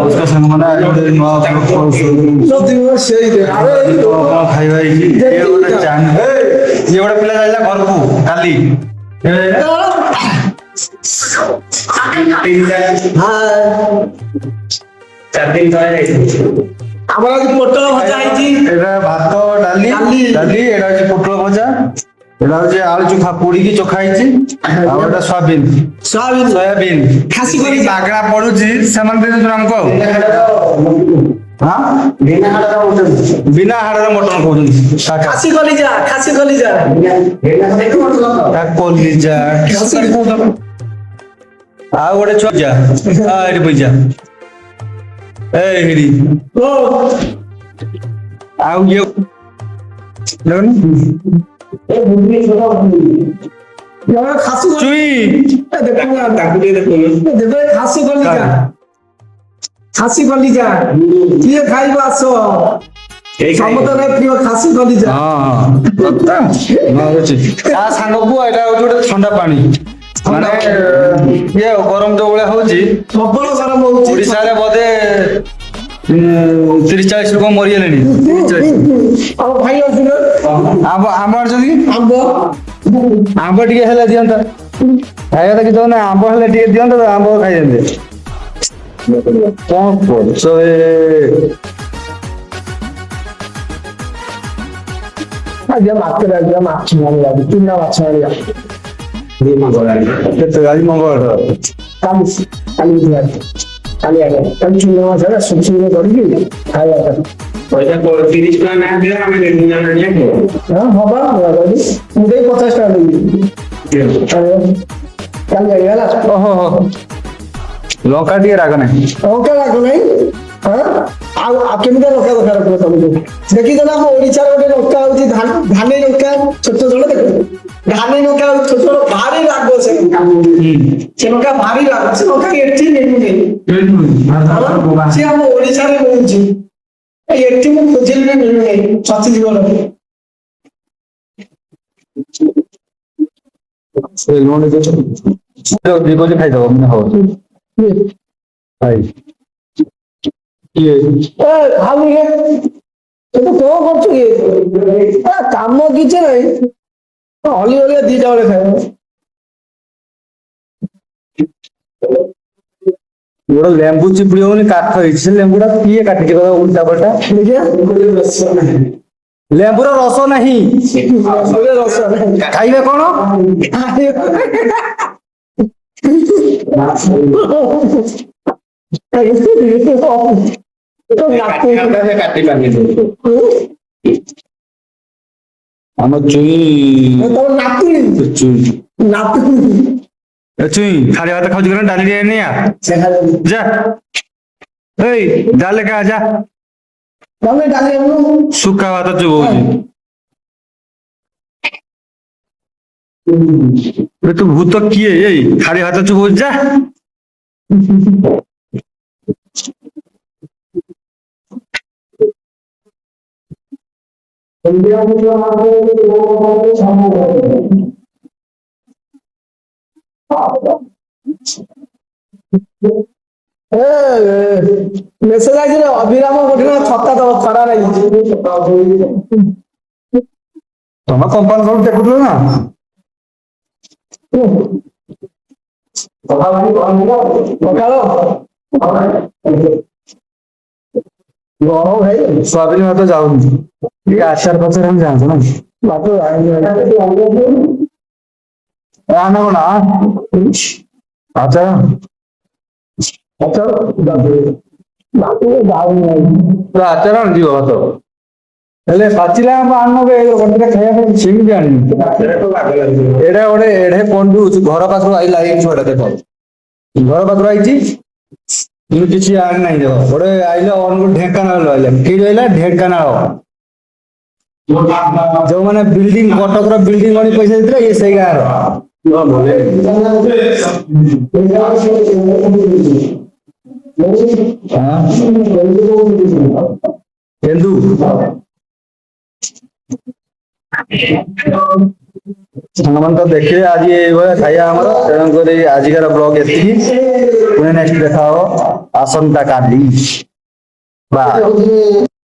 उसका संग मना नवा खाई भाई ये गोटे चान ये गोटे पिला जाइला घर को काली चार दिन तले আমার আজ পটল ভাজা হইছি এটা ভাত ডালি ডালি এটা হচ্ছে পটল ভজা এটা হচ্ছে আলু চোখা পুড়িকি চোখা ହେଇଛି ଆଉ এটা ସୋୟାବିନ ସୋୟାବିନ ଖାସି କରି ବାଗଡ଼ା ପଡୁଛି ସେମାନେ ଦେଇଛନ୍ତି ଆମକୁ ଆଉ ହଁ ବିନା ହାଡର ମଟନ କହୁଛନ୍ତି খাসি কলিজা ତା କଲିଜା ଆଉ ଗୋଟେ ଛୁଆ ଯା ଏଠି ପଇସା ଏଇଠି ଆଉ ଇଏ খাসি চুই দেবে খাসি কলিজা কি খাইব আস সমতলে প্রিয় খাসি কলিজা ତା ସାଙ୍ଗକୁ ଏଇଟା ହଉଛି ଗୋଟେ ଥଣ୍ଡା ପାଣି ମାନେ ଇଏ ଗରମ ଯୋଉ ଭଳିଆ ହଉଛି প্রবল গরম হচ্ছে ଓଡିଶାରେ ବୋଧେ 30-40 ଲୋକ ମରିଗଲେଣି ଆଉ ଭାଇ ଅଛି ନା ଆମ୍ବ ଆମ୍ବ ଆଣିଛନ୍ତି ଆମ୍ବ ଆମ୍ବ ଟିକେ ହେଲେ ଦିଅନ୍ତା ଖାଇବା ତ କିଛି ନା ଆମ୍ବ ହେଲେ ଟିକେ ଦିଅନ୍ତା ତ ଆମ୍ବ ଖାଇଦିଅନ୍ତେ କଣ କରୁଛ আজ মাছের আজ মাছ মারিয়া চুনা মাছ মারিয়া କେତେ ଆଜି ମଙ୍ଗଳବାର কালি কালি বুধবার কালি আগে কালি চুনা মাছ আগে সুন্দর করিকি খাইয়া পয়সা 30 টাকা না দিলে আমি নিয়ে যাবো হ্যাঁ হবা বলি মুদেই 50 টাকা দিবি কালি আগে গেলা ଓହୋ ଲଙ୍କା ଟିକେ ରାଗ ନାହିଁ লঙ্কা লাগো নাই হ্যাঁ ଆଉ କେମିତି ଲଙ୍କା ଦରକାର ପଡେ ତମକୁ ଦେଖିଛ ନା ଆମ ଓଡିଶାର ଗୋଟେ ଲଙ୍କା ହଉଛି ଧାନୀ ଲଙ୍କା ଛୋଟ ଛୋଟ ଦେଖ ଧାନୀ ଲଙ୍କା ହଉଛି ଛୋଟ ଛୋଟ ଭାରି ରାଗ ସେ ଲଙ୍କା ଭାରି ରାଗ ସେ ଲଙ୍କା ଏଠି ମିଳୁନି ସେ ଆମ ଓଡିଶାରେ ମିଳୁଛି ଏଠି ମୁଁ ଖୋଜିଲି ବି ମିଳୁନି ଛତିଶଗଡ଼ରେ ଖାଇଦବ ମାନେ ହବ ଭାଇ ଭାବି ତୁ କଣ କରୁଛୁ କି କାମ କିଛି ନାହିଁ ହଲି ହଲିଆ ଦିଟା ବେଳେ ଖାଇବ ଗୋଟେ ଲେମ୍ବୁ ଚିପୁଡ଼ି ହଉନି କାଠ ହେଇଛି ସେ ଲେମ୍ବୁଟା କିଏ କାଟିଛି କଥା ଉଲ୍ଟା ପଲ୍ଟା ଲେମ୍ବୁର ରସ ନାହିଁ ରସ ଖାଇବେ କଣ ଆମ ଚୁଇଁ ଚୁଇଁ ଖାଲି ଭାତ ଖାଉଛି କଣ ଡାଲି ଟିକେ ନିଆ ଯା ଏଇ ଡାଲି ଖା ଯା ଶୁଖା ଭାତ ଚୁବଉଛି ତୁ ଭୂତ କିଏ ଏଇ ଖାଲି ଭାତ ଚୁବଉଛି ଯା মেসেজ আইছিল অবিরাম গোটে ছতা দব খরা লাগছে ତମେ କମ୍ପାନୀ ସବୁ ଦେଖୁଥିଲ ନା ସକାଳ ଭାଇ ସୋୟାବିନ ଭାତ ଯାଉନି ଟିକେ ଆଚାର ପଚାର ଆମେ ଜାଣଛୁ ନା ବାଟ ନା କଣ ଆଚାର ଆଚାର ଯିବ ଭାତ ହେଲେ ପାଚିଲା ଆମ୍ବ ଆଣିନବେ ଗୋଟେ ଖାଇବା ପାଇଁ ସେମିତି ଆଣିନି ଏଇଟା ଗୋଟେ ଏଢେ କଣ୍ଡୁଛି ଘର ପାଖରୁ ଆଇଲା ଏଇ ଛୁଆଟା ଦେଖ ଘର ପାଖରୁ ଆଇଛି କିନ୍ତୁ କିଛି ଆଣି ନାହିଁ ଦେଖ ଗୋଟେ ଆଇଲା ଢେଙ୍କାନାଳ ଆଇଲା କିଏ ଆଇଲା ଢେଙ୍କାନାଳ ଯୋଉମାନେ ବିଲ୍ଡିଂ କଟକର ବିଲ୍ଡିଂ ଗଣି ପଇସା ଦେଇଥିଲେ ଇଏ ସେଇ ଗାଁର କେନ୍ଦୁ ସାଙ୍ଗମାନେ ତ ଦେଖିଲେ ଆଜି ଏଇଭଳିଆ ଖାଇବା ଆମର, ତେଣୁକରି ଆଜିକାର ବ୍ଲଗ ଏତିକି, ପୁଣି ନେକ୍ସଟ ଦେଖା ହବ ଆସନ୍ତା କାଲି। ବାଏ।